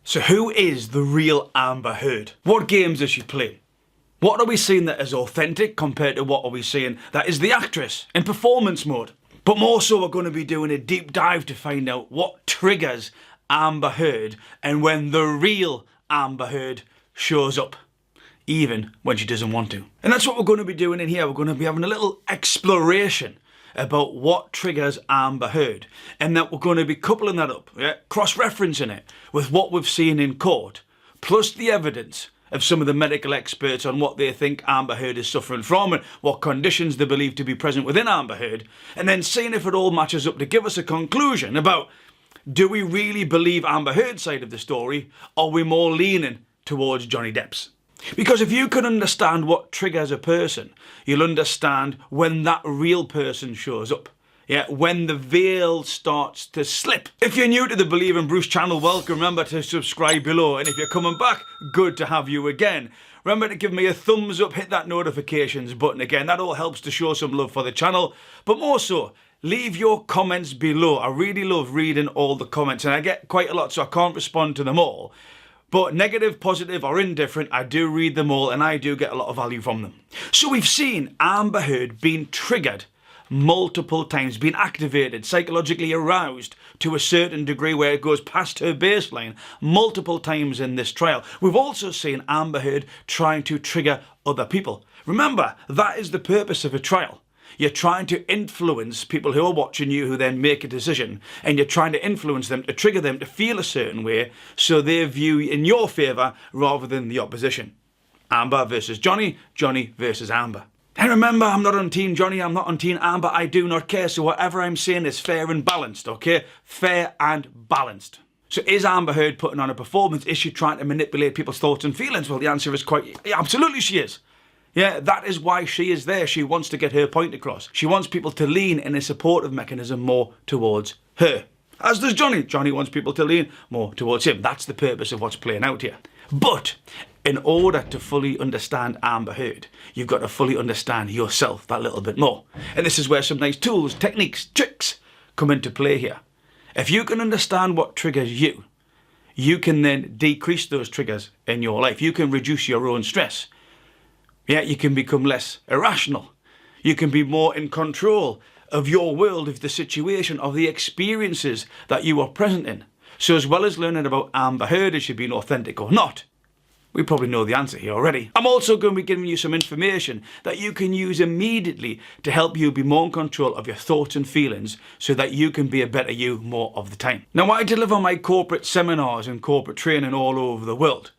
So who is the real Amber Heard? What games does she play? What are we seeing that is authentic compared to what are we seeing that is the actress in performance mode? But more so, we're going to be doing a deep dive to find out what triggers Amber Heard and when the real Amber Heard shows up, even when she doesn't want to. And that's what we're going to be doing in here. We're going to be having a little exploration about what triggers Amber Heard, and that we're going to be coupling that up, cross-referencing it with what we've seen in court, plus the evidence of some of the medical experts on what they think Amber Heard is suffering from and what conditions they believe to be present within Amber Heard, and then seeing if it all matches up to give us a conclusion about, do we really believe Amber Heard's side of the story, or are we more leaning towards Johnny Depp's? Because if you can understand what triggers a person, you'll understand when that real person shows up. Yeah, when the veil starts to slip. If you're new to the Believe in Bruce channel, welcome. Remember to subscribe below. And if you're coming back, good to have you again. Remember to give me a thumbs up, hit that notifications button again. That all helps to show some love for the channel. But more so, leave your comments below. I really love reading all the comments, and I get quite a lot, so I can't respond to them all. But negative, positive, or indifferent, I do read them all, and I do get a lot of value from them. So we've seen Amber Heard being triggered multiple times, being activated, psychologically aroused to a certain degree where it goes past her baseline multiple times in this trial. We've also seen Amber Heard trying to trigger other people. Remember, that is the purpose of a trial. You're trying to influence people who are watching you, who then make a decision, and you're trying to influence them, to trigger them to feel a certain way so they view in your favour rather than the opposition. Amber versus Johnny, Johnny versus Amber. And remember, I'm not on Team Johnny, I'm not on Team Amber, I do not care, so whatever I'm saying is fair and balanced, okay? Fair and balanced. So is Amber Heard putting on a performance? Is she trying to manipulate people's thoughts and feelings? Well, the answer is absolutely she is. Yeah, that is why she is there. She wants to get her point across. She wants people to lean in a supportive mechanism more towards her. As does Johnny. Johnny wants people to lean more towards him. That's the purpose of what's playing out here. But in order to fully understand Amber Heard, you've got to fully understand yourself that little bit more. And this is where some nice tools, techniques, tricks come into play here. If you can understand what triggers you, you can then decrease those triggers in your life. You can reduce your own stress. Yeah, you can become less irrational. You can be more in control of your world, of the situation, of the experiences that you are present in. So as well as learning about Amber Heard, is she being authentic or not? We probably know the answer here already. I'm also going to be giving you some information that you can use immediately to help you be more in control of your thoughts and feelings so that you can be a better you more of the time. Now, I deliver my corporate seminars and corporate training all over the world.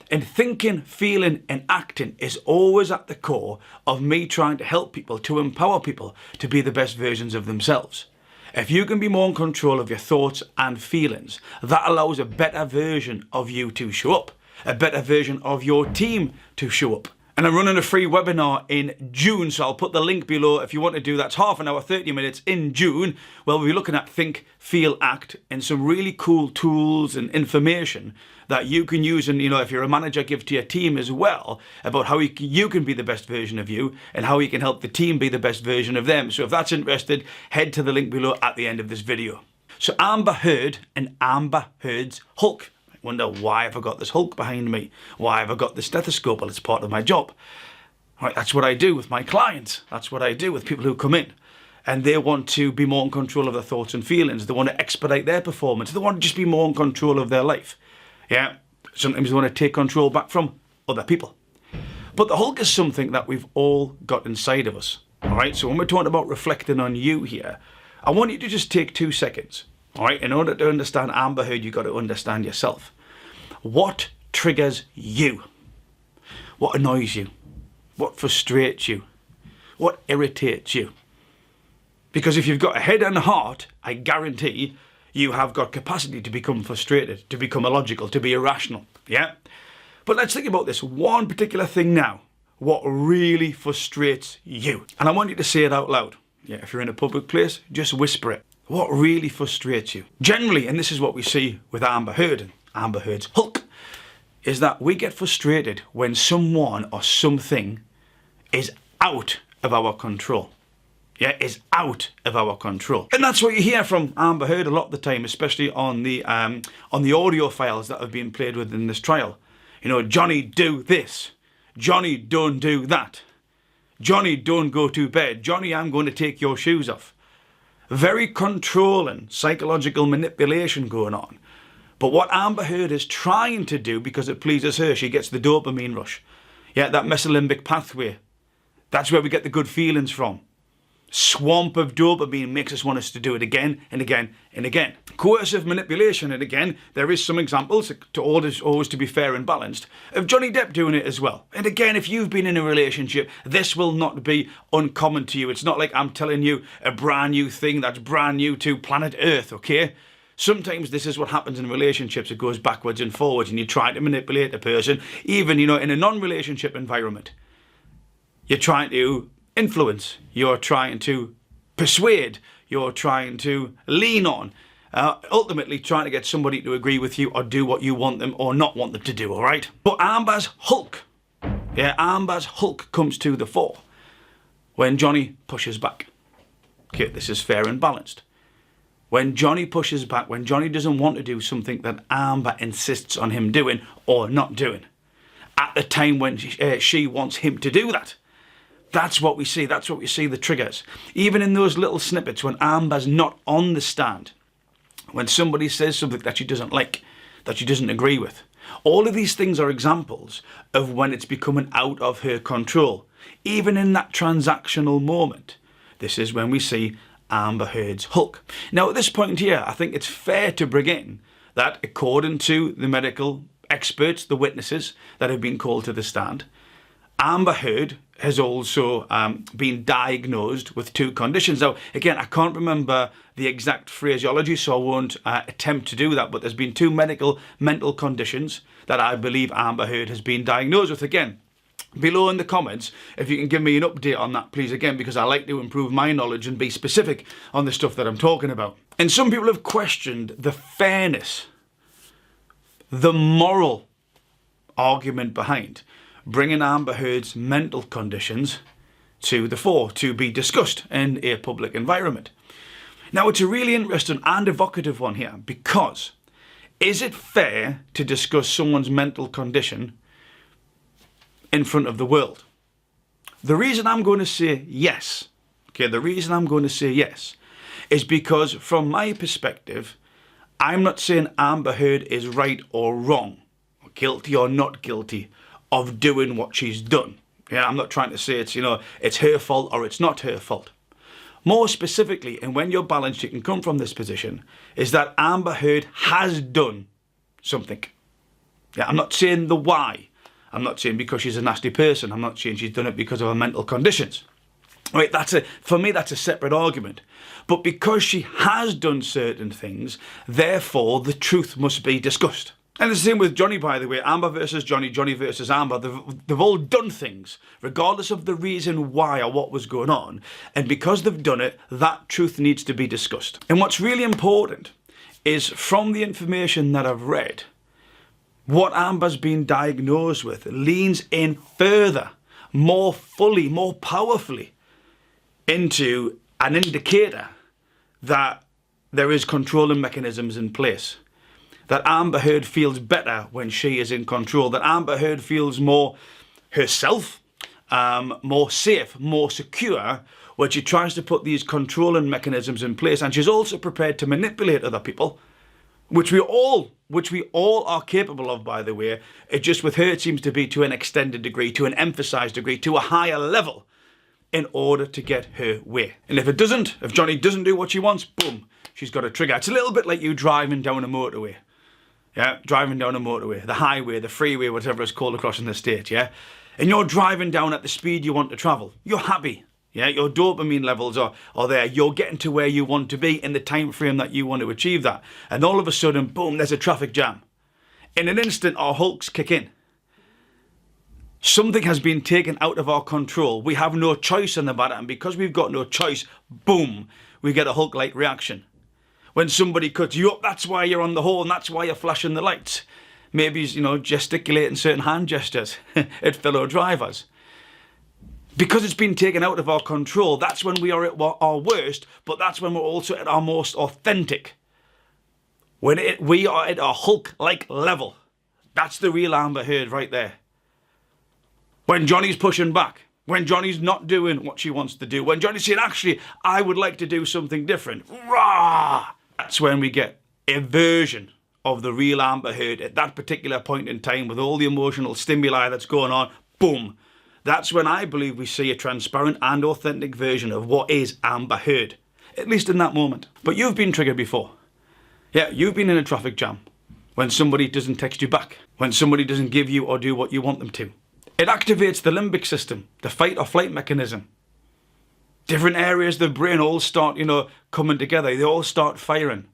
And thinking, feeling and acting is always at the core of me trying to help people, to empower people to be the best versions of themselves. If you can be more in control of your thoughts and feelings, that allows a better version of you to show up, a better version of your team to show up. And I'm running a free webinar in June, so I'll put the link below if you want to do that. It's half an hour, 30 minutes in June. Where we'll be looking at think, feel, act, and some really cool tools and information that you can use, and if you're a manager, give to your team as well, about how you can be the best version of you and how you can help the team be the best version of them. So if that's interested, head to the link below at the end of this video. So Amber Heard and Amber Heard's Hulk. I wonder, why have I got this Hulk behind me? Why have I got the stethoscope? Well, it's part of my job. Right, that's what I do with my clients. That's what I do with people who come in. And they want to be more in control of their thoughts and feelings. They want to expedite their performance. They want to just be more in control of their life. Yeah, sometimes they want to take control back from other people. But the Hulk is something that we've all got inside of us. All right, so when we're talking about reflecting on you here, I want you to just take 2 seconds. All right, in order to understand Amber Heard, you've got to understand yourself. What triggers you? What annoys you? What frustrates you? What irritates you? Because if you've got a head and a heart, I guarantee you have got capacity to become frustrated, to become illogical, to be irrational, yeah? But let's think about this one particular thing now. What really frustrates you? And I want you to say it out loud. Yeah, if you're in a public place, just whisper it. What really frustrates you? Generally, and this is what we see with Amber Heard and Amber Heard's Hulk, is that we get frustrated when someone or something is out of our control. yeah, is out of our control. And that's what you hear from Amber Heard a lot of the time, especially on the audio files that have been played within this trial. You know, Johnny, do this. Johnny, don't do that. Johnny, don't go to bed. Johnny, I'm going to take your shoes off. Very controlling, psychological manipulation going on. But what Amber Heard is trying to do, because it pleases her, she gets the dopamine rush. Yeah, that mesolimbic pathway. That's where we get the good feelings from. Swamp of dopamine makes us want us to do it again and again and again. Coercive manipulation, and again, there is some examples, to always to be fair and balanced, of Johnny Depp doing it as well. And again, if you've been in a relationship, this will not be uncommon to you. It's not like I'm telling you a brand new thing that's brand new to planet Earth, okay? Sometimes this is what happens in relationships. It goes backwards and forwards, and you try to manipulate a person, even, you know, in a non-relationship environment. You're trying to influence, you're trying to persuade, you're trying to lean on, ultimately trying to get somebody to agree with you or do what you want them or not want them to do, all right? But Amber's Hulk, yeah, Amber's Hulk comes to the fore when Johnny pushes back. Okay, this is fair and balanced. When Johnny pushes back, when Johnny doesn't want to do something that Amber insists on him doing or not doing, at the time when she wants him to do that, that's what we see. That's what we see, the triggers. Even in those little snippets when Amber's not on the stand, when somebody says something that she doesn't like, that she doesn't agree with. All of these things are examples of when it's becoming out of her control. Even in that transactional moment, this is when we see Amber Heard's Hulk. Now at this point here, I think it's fair to bring in that according to the medical experts, the witnesses that have been called to the stand, Amber Heard has also been diagnosed with 2 conditions. Now, again, I can't remember the exact phraseology, so I won't attempt to do that, but there's been 2 mental conditions that I believe Amber Heard has been diagnosed with. Again, below in the comments, if you can give me an update on that, please, again, because I like to improve my knowledge and be specific on the stuff that I'm talking about. And some people have questioned the fairness, the moral argument behind bringing Amber Heard's mental conditions to the fore to be discussed in a public environment. Now, it's a really interesting and evocative one here, because is it fair to discuss someone's mental condition in front of the world? The reason I'm going to say yes, okay, the reason I'm going to say yes is because from my perspective, I'm not saying Amber Heard is right or wrong, or guilty or not guilty of doing what she's done. Yeah, I'm not trying to say it's, you know, it's her fault or it's not her fault. More specifically, and when you're balanced, you can come from this position, is that Amber Heard has done something. Yeah, I'm not saying the why. I'm not saying because she's a nasty person. I'm not saying she's done it because of her mental conditions. Right, for me, that's a separate argument. But because she has done certain things, therefore the truth must be discussed. And it's the same with Johnny, by the way. Amber versus Johnny, Johnny versus Amber. They've all done things, regardless of the reason why or what was going on. And because they've done it, that truth needs to be discussed. And what's really important is, from the information that I've read, what Amber's been diagnosed with leans in further, more fully, more powerfully into an indicator that there is controlling mechanisms in place. That Amber Heard feels better when she is in control. That Amber Heard feels more herself, more safe, more secure when she tries to put these controlling mechanisms in place. And she's also prepared to manipulate other people, which we all are capable of, by the way. It just with her, it seems to be to an extended degree, to an emphasized degree, to a higher level, in order to get her way. And if Johnny doesn't do what she wants, boom, she's got a trigger. It's a little bit like you driving down a motorway. Yeah, driving down a motorway, the highway, the freeway, whatever it's called across in the state, yeah? And you're driving down at the speed you want to travel. You're happy, yeah? Your dopamine levels are there. You're getting to where you want to be in the time frame that you want to achieve that. And all of a sudden, boom, there's a traffic jam. In an instant, our hulks kick in. Something has been taken out of our control. We have no choice in the matter, and because we've got no choice, boom, we get a Hulk-like reaction. When somebody cuts you up, that's why you're on the horn, that's why you're flashing the lights. Maybe, you know, gesticulating certain hand gestures at fellow drivers. Because it's been taken out of our control, that's when we are at our worst, but that's when we're also at our most authentic. When we are at our Hulk-like level. That's the real Amber Heard right there. When Johnny's pushing back. When Johnny's not doing what she wants to do. When Johnny's saying, actually, I would like to do something different. Rah! That's when we get a version of the real Amber Heard at that particular point in time with all the emotional stimuli that's going on. Boom. That's when I believe we see a transparent and authentic version of what is Amber Heard. At least in that moment. But you've been triggered before. Yeah, you've been in a traffic jam. When somebody doesn't text you back. When somebody doesn't give you or do what you want them to. It activates the limbic system, the fight or flight mechanism. Different areas of the brain all start, coming together. They all start firing.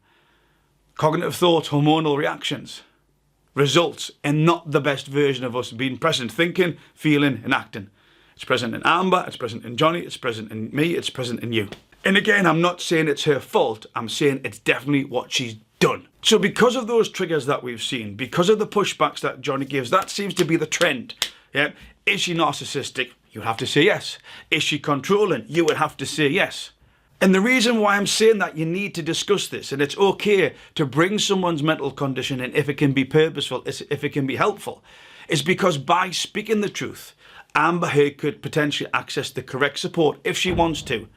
Cognitive thoughts, hormonal reactions. Results in not the best version of us being present, thinking, feeling and acting. It's present in Amber, it's present in Johnny, it's present in me, it's present in you. And again, I'm not saying it's her fault, I'm saying it's definitely what she's done. So because of those triggers that we've seen, because of the pushbacks that Johnny gives, that seems to be the trend. Yeah? Is she narcissistic? You would have to say yes. Is she controlling? You would have to say yes. And the reason why I'm saying that you need to discuss this, and it's okay to bring someone's mental condition in if it can be purposeful, if it can be helpful, is because by speaking the truth, Amber Heard could potentially access the correct support if she wants to.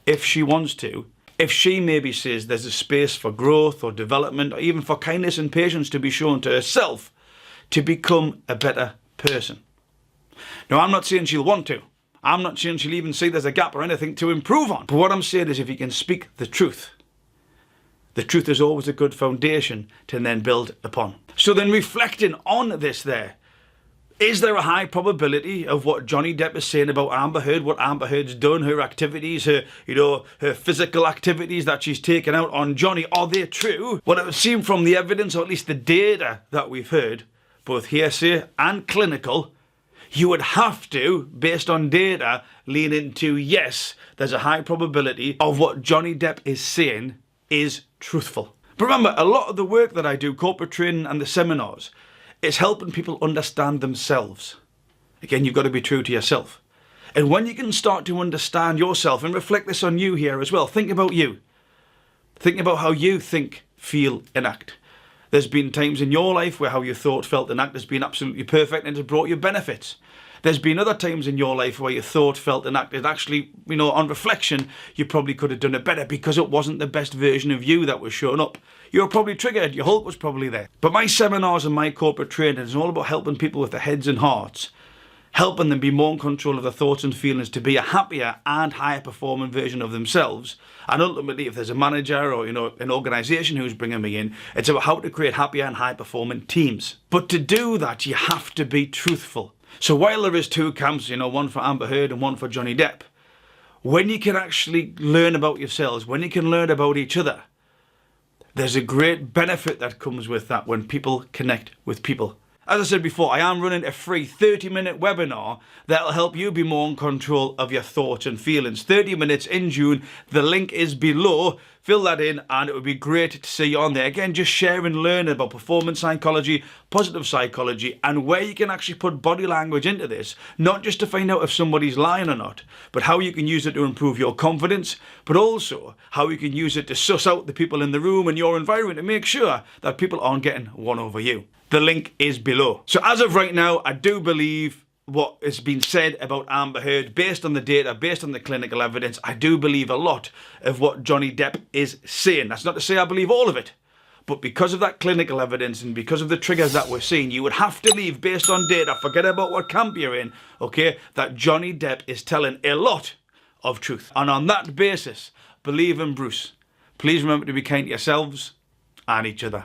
If she wants to. If she maybe says there's a space for growth or development or even for kindness and patience to be shown to herself to become a better person. Now, I'm not saying she'll want to. I'm not saying she'll even see there's a gap or anything to improve on. But what I'm saying is if you can speak the truth is always a good foundation to then build upon. So then reflecting on this there, is there a high probability of what Johnny Depp is saying about Amber Heard, what Amber Heard's done, her activities, her physical activities that she's taken out on Johnny, are they true? Well, it would seem from the evidence, or at least the data that we've heard, both hearsay and clinical, you would have to, based on data, lean into yes, there's a high probability of what Johnny Depp is saying is truthful. But remember, a lot of the work that I do, corporate training and the seminars, is helping people understand themselves. Again, you've got to be true to yourself. And when you can start to understand yourself, and reflect this on you here as well, think about you. Think about how you think, feel and act. There's been times in your life where how you thought, felt and act has been absolutely perfect and has brought you benefits. There's been other times in your life where you thought, felt and acted actually, on reflection, you probably could have done it better because it wasn't the best version of you that was showing up. You were probably triggered, your Hulk was probably there. But my seminars and my corporate training is all about helping people with their heads and hearts, helping them be more in control of their thoughts and feelings to be a happier and higher performing version of themselves. And ultimately, if there's a manager or an organisation who's bringing me in, it's about how to create happier and high performing teams. But to do that, you have to be truthful. So while there is two camps, one for Amber Heard and one for Johnny Depp, when you can actually learn about yourselves, when you can learn about each other, there's a great benefit that comes with that when people connect with people. As I said before, I am running a free 30-minute webinar that'll help you be more in control of your thoughts and feelings. 30 minutes in June. The link is below. Fill that in and it would be great to see you on there. Again, just share and learn about performance psychology, positive psychology, and where you can actually put body language into this, not just to find out if somebody's lying or not, but how you can use it to improve your confidence, but also how you can use it to suss out the people in the room and your environment to make sure that people aren't getting one over you. The link is below. So as of right now, I do believe what has been said about Amber Heard, based on the data, based on the clinical evidence, I do believe a lot of what Johnny Depp is saying. That's not to say I believe all of it, but because of that clinical evidence and because of the triggers that we're seeing, you would have to leave based on data, forget about what camp you're in, okay, that Johnny Depp is telling a lot of truth. And on that basis, believe in Bruce. Please remember to be kind to yourselves and each other.